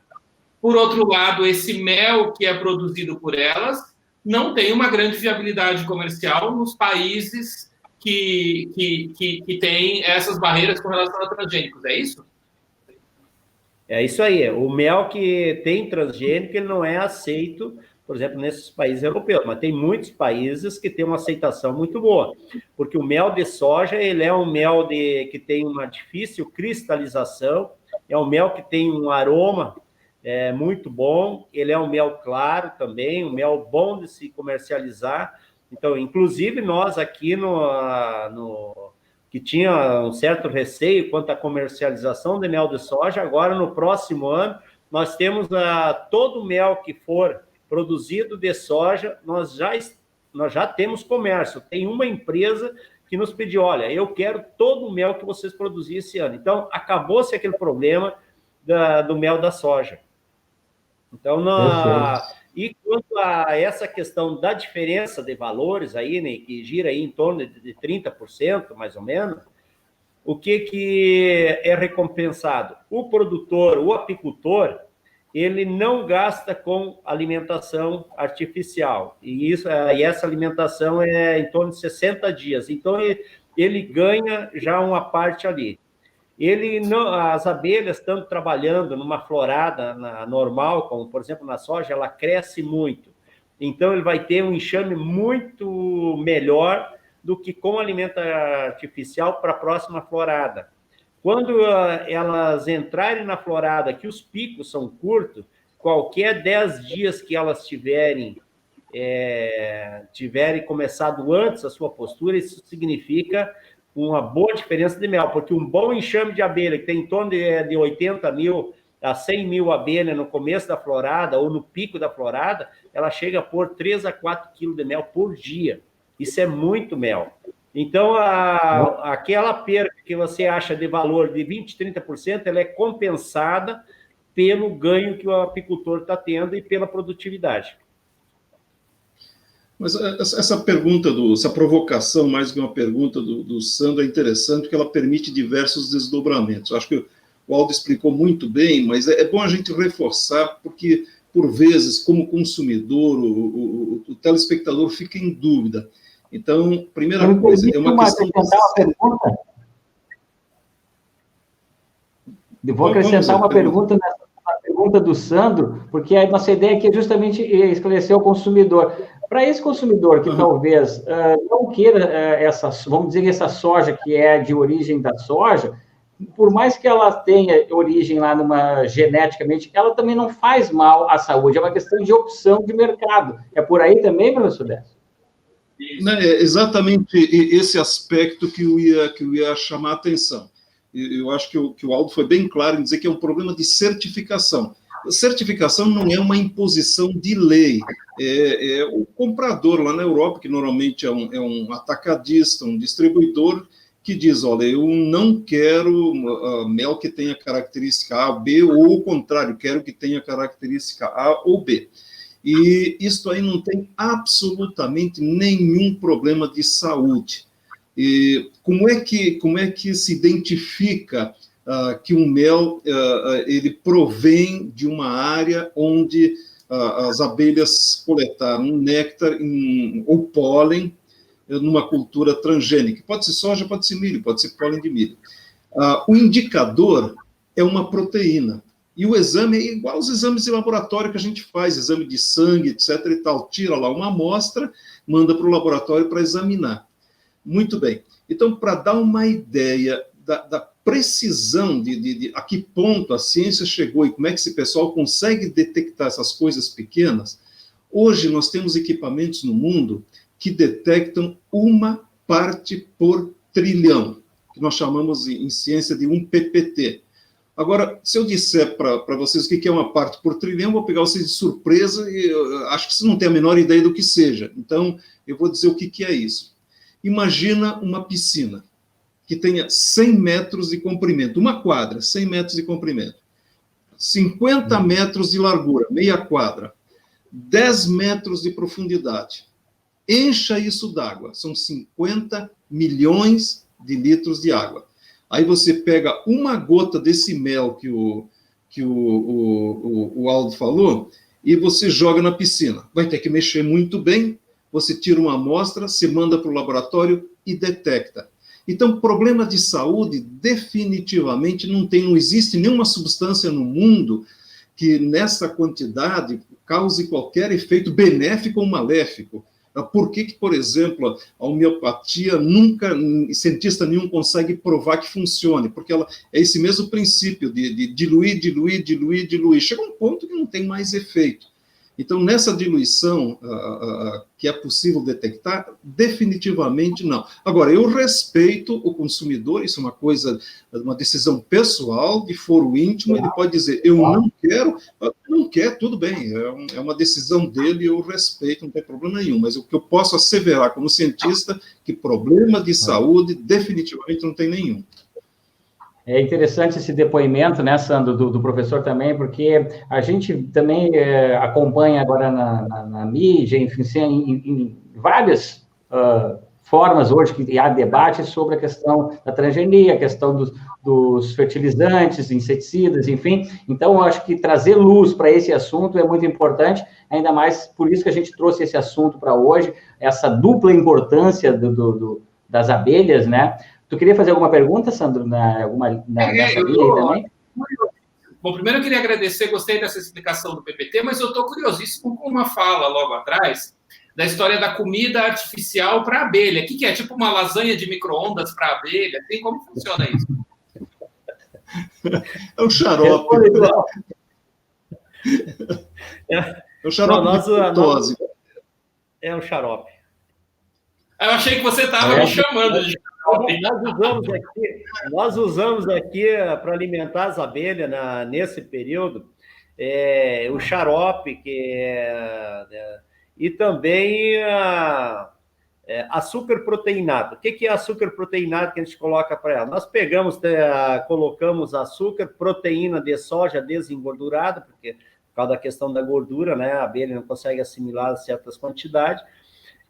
Speaker 2: por outro lado, esse mel que é produzido por elas não tem uma grande viabilidade comercial nos países que têm essas barreiras com relação a transgênicos, é isso?
Speaker 3: É isso aí. O mel que tem transgênico, ele não é aceito, por exemplo, nesses países europeus, mas tem muitos países que têm uma aceitação muito boa, porque o mel de soja, ele é um mel que tem uma difícil cristalização, é um mel que tem um aroma muito bom, ele é um mel claro também, um mel bom de se comercializar. Então, inclusive, nós aqui que tinha um certo receio quanto à comercialização de mel de soja, agora, no próximo ano, nós temos todo o mel que for produzido de soja, nós já temos comércio. Tem uma empresa que nos pediu, olha, eu quero todo o mel que vocês produzirem esse ano. Então, acabou-se aquele problema do mel da soja. Então, e quanto a essa questão da diferença de valores aí, né, que gira aí em torno de 30%, mais ou menos, o que é recompensado? O produtor, o apicultor, ele não gasta com alimentação artificial. E essa alimentação é em torno de 60 dias. Então, ele ganha já uma parte ali. As abelhas, estando trabalhando numa florada normal, como, por exemplo, na soja, ela cresce muito. Então, ele vai ter um enxame muito melhor do que com alimento artificial para a próxima florada. Quando elas entrarem na florada, que os picos são curtos, qualquer 10 dias que elas tiverem começado antes a sua postura, isso significa uma boa diferença de mel, porque um bom enxame de abelha, que tem em torno de 80 mil a 100 mil abelhas no começo da florada ou no pico da florada, ela chega a pôr 3 a 4 quilos de mel por dia. Isso é muito mel. Então, aquela perda que você acha de valor de 20%, 30%, ela é compensada pelo ganho que o apicultor está tendo e pela produtividade.
Speaker 4: Mas essa pergunta, essa provocação, mais que uma pergunta do Sandro, é interessante, porque ela permite diversos desdobramentos. Eu acho que o Aldo explicou muito bem, mas é bom a gente reforçar, porque, por vezes, como consumidor, o telespectador fica em dúvida. Então, primeira coisa, é uma questão...
Speaker 1: Eu vou acrescentar uma pergunta na pergunta do Sandro, porque a nossa ideia aqui é justamente esclarecer o consumidor. Para esse consumidor que talvez não queira vamos dizer, essa soja que é de origem da soja, por mais que ela tenha origem lá geneticamente, ela também não faz mal à saúde, é uma questão de opção de mercado. É por aí também, professor Décio?
Speaker 4: É exatamente esse aspecto que eu ia chamar a atenção. Eu acho que o Aldo foi bem claro em dizer que é um problema de certificação. A certificação não é uma imposição de lei. É o comprador lá na Europa, que normalmente é um atacadista, um distribuidor, que diz, olha, eu não quero mel que tenha característica A, B, ou o contrário, quero que tenha característica A ou B. E isso aí não tem absolutamente nenhum problema de saúde. E como é que se identifica que um mel ele provém de uma área onde as abelhas coletaram um néctar ou pólen numa cultura transgênica? Pode ser soja, pode ser milho, pode ser pólen de milho. O indicador é uma proteína. E o exame é igual aos exames de laboratório que a gente faz, exame de sangue, etc. e tal. Tira lá uma amostra, manda para o laboratório para examinar. Muito bem. Então, para dar uma ideia da precisão de a que ponto a ciência chegou e como é que esse pessoal consegue detectar essas coisas pequenas, hoje nós temos equipamentos no mundo que detectam 1 parte por trilhão, que nós chamamos em ciência de 1 ppt. Agora, se eu disser para vocês o que é 1 parte por trilhão, eu vou pegar vocês de surpresa e acho que vocês não têm a menor ideia do que seja. Então, eu vou dizer o que é isso. Imagina uma piscina que tenha 100 metros de comprimento, uma quadra, 100 metros de comprimento, 50 metros de largura, meia quadra, 10 metros de profundidade. encha isso d'água, são 50 milhões de litros de água. Aí você pega uma gota desse mel que o Aldo falou e você joga na piscina. Vai ter que mexer muito bem, você tira uma amostra, você manda para o laboratório e detecta. Então, problema de saúde definitivamente não existe nenhuma substância no mundo que nessa quantidade cause qualquer efeito benéfico ou maléfico. Por que, por exemplo, a homeopatia nunca, cientista nenhum consegue provar que funcione? Porque ela é esse mesmo princípio de diluir. Chega um ponto que não tem mais efeito. Então, nessa diluição que é possível detectar, definitivamente não. Agora, eu respeito o consumidor, isso é uma decisão pessoal, de foro íntimo, ele pode dizer, eu não quero, não quer, tudo bem, é uma decisão dele, eu respeito, não tem problema nenhum, mas o que eu posso asseverar como cientista, que problema de saúde definitivamente não tem nenhum.
Speaker 1: É interessante esse depoimento, né, Sandro, do professor também, porque a gente também acompanha agora na mídia, enfim, em várias formas hoje que há debate sobre a questão da transgenia, a questão dos fertilizantes, inseticidas, enfim. Então, eu acho que trazer luz para esse assunto é muito importante, ainda mais por isso que a gente trouxe esse assunto para hoje, essa dupla importância das abelhas, né? Tu queria fazer alguma pergunta, Sandro, nessa linha aí também?
Speaker 2: Bom, primeiro eu queria agradecer, gostei dessa explicação do PPT, mas eu estou curiosíssimo com uma fala logo atrás da história da comida artificial para abelha. O que é? Tipo uma lasanha de micro-ondas para abelha? Como funciona isso?
Speaker 4: É o xarope.
Speaker 3: É o xarope. É o xarope.
Speaker 2: Eu achei que você estava me chamando de xarope.
Speaker 3: Nós usamos aqui para alimentar as abelhas nesse período o xarope, e também açúcar proteinado. O que é açúcar proteinado que a gente coloca para ela? Nós colocamos açúcar, proteína de soja desengordurada, porque por causa da questão da gordura, né, a abelha não consegue assimilar certas quantidades,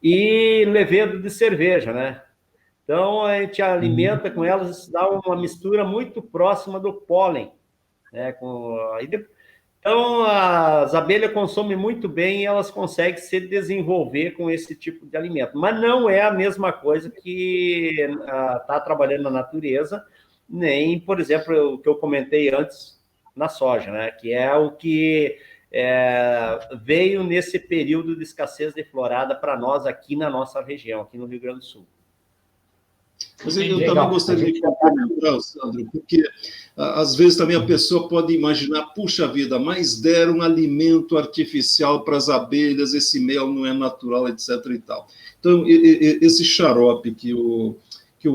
Speaker 3: e levedo de cerveja, né? Então, a gente alimenta com elas, dá uma mistura muito próxima do pólen, né? Então, as abelhas consomem muito bem e elas conseguem se desenvolver com esse tipo de alimento. Mas não é a mesma coisa que está trabalhando na natureza, nem, por exemplo, o que eu comentei antes na soja, né? Que é o que veio nesse período de escassez de florada para nós aqui na nossa região, aqui no Rio Grande do Sul.
Speaker 4: Mas eu também gostaria de complementar, Sandro, porque às vezes também a pessoa pode imaginar, puxa vida, mas deram um alimento artificial para as abelhas, esse mel não é natural, etc. e tal. Então, esse xarope que o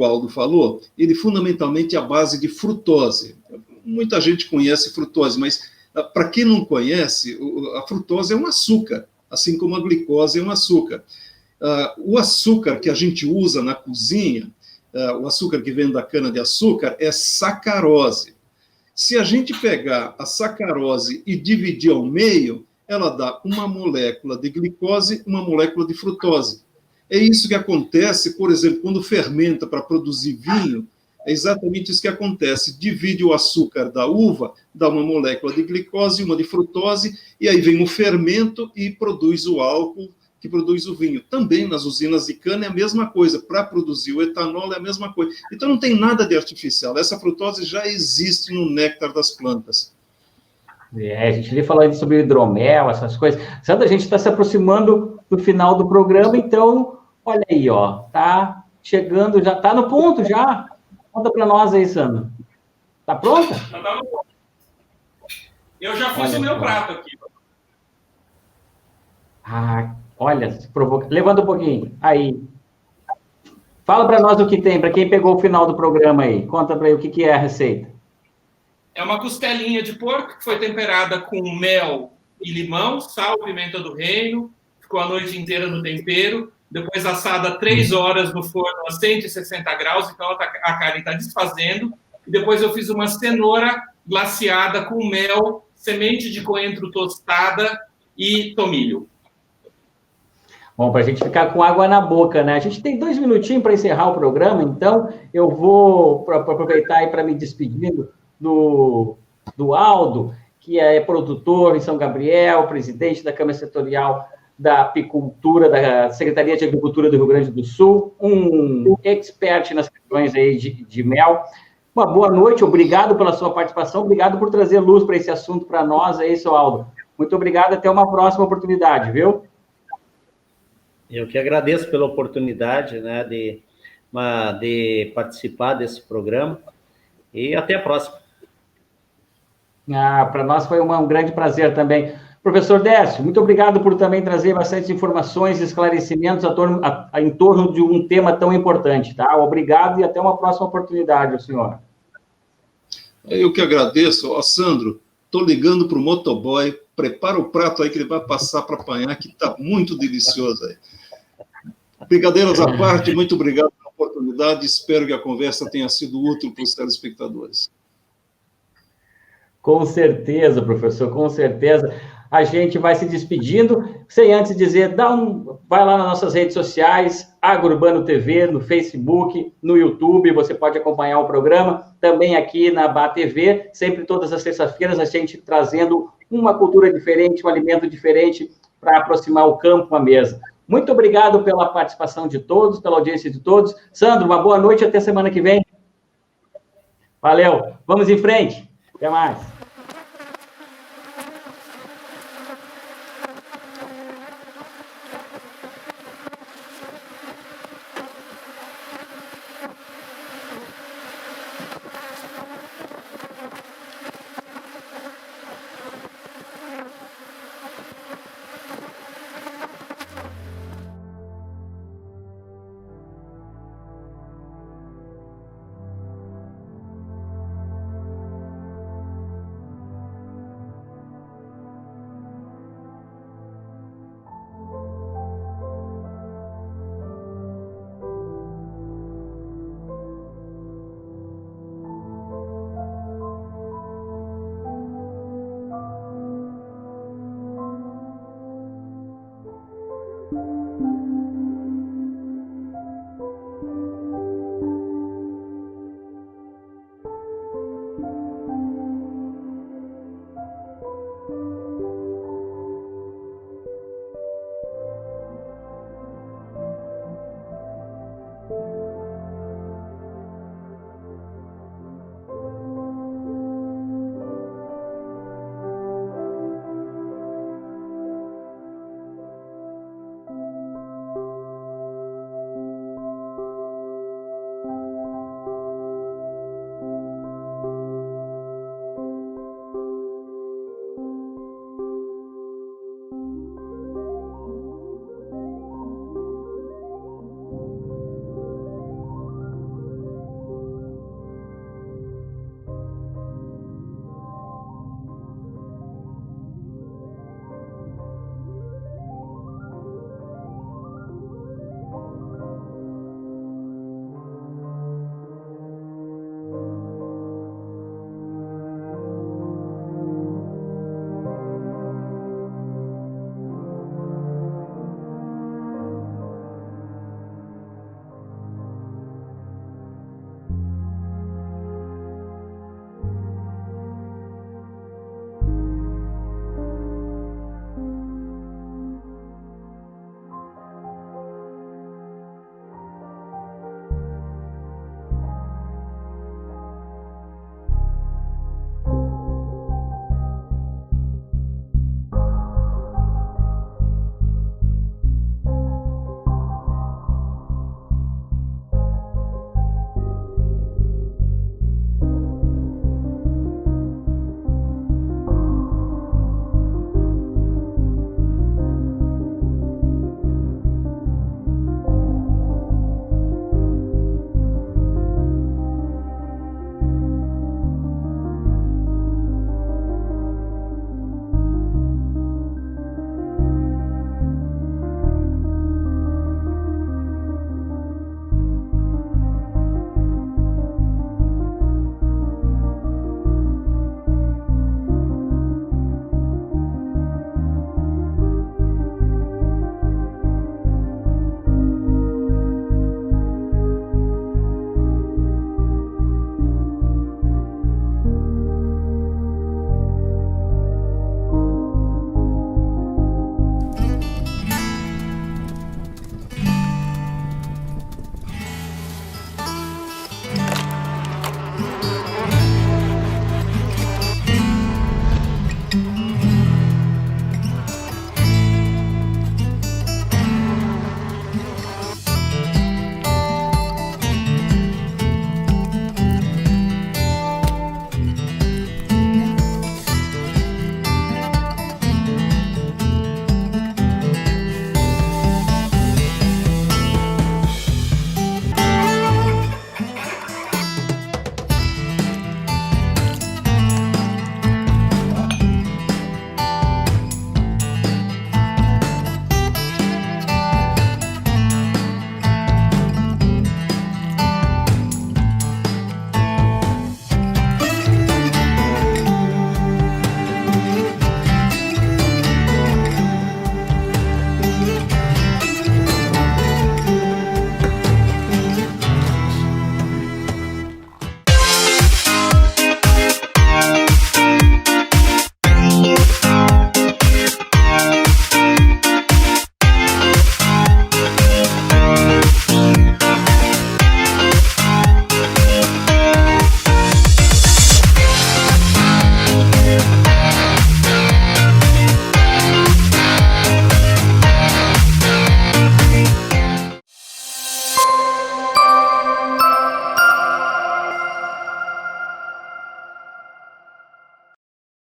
Speaker 4: Aldo falou, ele fundamentalmente é a base de frutose. Muita gente conhece frutose, mas para quem não conhece, a frutose é um açúcar, assim como a glicose é um açúcar. O açúcar que a gente usa na cozinha, o açúcar que vem da cana-de-açúcar, é sacarose. Se a gente pegar a sacarose e dividir ao meio, ela dá uma molécula de glicose, uma molécula de frutose. É isso que acontece, por exemplo, quando fermenta para produzir vinho, é exatamente isso que acontece. Divide o açúcar da uva, dá uma molécula de glicose, uma de frutose, e aí vem o fermento e produz o álcool, que produz o vinho. Também nas usinas de cana é a mesma coisa. Para produzir o etanol é a mesma coisa. Então não tem nada de artificial. Essa frutose já existe no néctar das plantas.
Speaker 1: A gente ali falando sobre hidromel, essas coisas. Sandra, a gente está se aproximando do final do programa, então, olha aí, ó, tá chegando, já tá no ponto, já. Conta para nós aí, Sandra. Tá pronta?
Speaker 2: Já tá no ponto. Eu já fiz o meu prato aqui.
Speaker 1: Olha, se provoca. Levanta um pouquinho. Aí. Fala para nós o que tem, para quem pegou o final do programa aí. Conta para aí o que é a receita.
Speaker 2: É uma costelinha de porco que foi temperada com mel e limão, sal, pimenta do reino, ficou a noite inteira no tempero, depois assada 3 horas no forno a 160 graus, então a carne está desfazendo, e depois eu fiz uma cenoura glaciada com mel, semente de coentro tostada e tomilho.
Speaker 1: Bom, para a gente ficar com água na boca, né? A gente tem 2 minutinhos para encerrar o programa, então eu vou aproveitar aí para me despedir do Aldo, que é produtor em São Gabriel, presidente da Câmara Setorial da Apicultura, da Secretaria de Agricultura do Rio Grande do Sul, um expert nas questões aí de mel. Uma boa noite, obrigado pela sua participação, obrigado por trazer luz para esse assunto para nós aí, seu Aldo. Muito obrigado, até uma próxima oportunidade, viu?
Speaker 3: Eu que agradeço pela oportunidade, né, de participar desse programa, e até a próxima.
Speaker 1: Para nós foi um grande prazer também. Professor Décio, muito obrigado por também trazer bastante informações e esclarecimentos em torno de um tema tão importante, tá? Obrigado e até uma próxima oportunidade, senhor.
Speaker 4: Eu que agradeço. Ó, Sandro, estou ligando para o motoboy, prepara o prato aí que ele vai passar para apanhar, que está muito delicioso aí. Brincadeiras à parte, muito obrigado pela oportunidade, espero que a conversa tenha sido útil para os telespectadores.
Speaker 1: Com certeza, professor, com certeza. A gente vai se despedindo, sem antes dizer, vai lá nas nossas redes sociais, AgroUrbano TV, no Facebook, no YouTube, você pode acompanhar o programa, também aqui na Bá TV, sempre todas as terças-feiras, a gente trazendo uma cultura diferente, um alimento diferente, para aproximar o campo à mesa. Muito obrigado pela participação de todos, pela audiência de todos. Sandro, uma boa noite, até semana que vem. Valeu, vamos em frente. Até mais.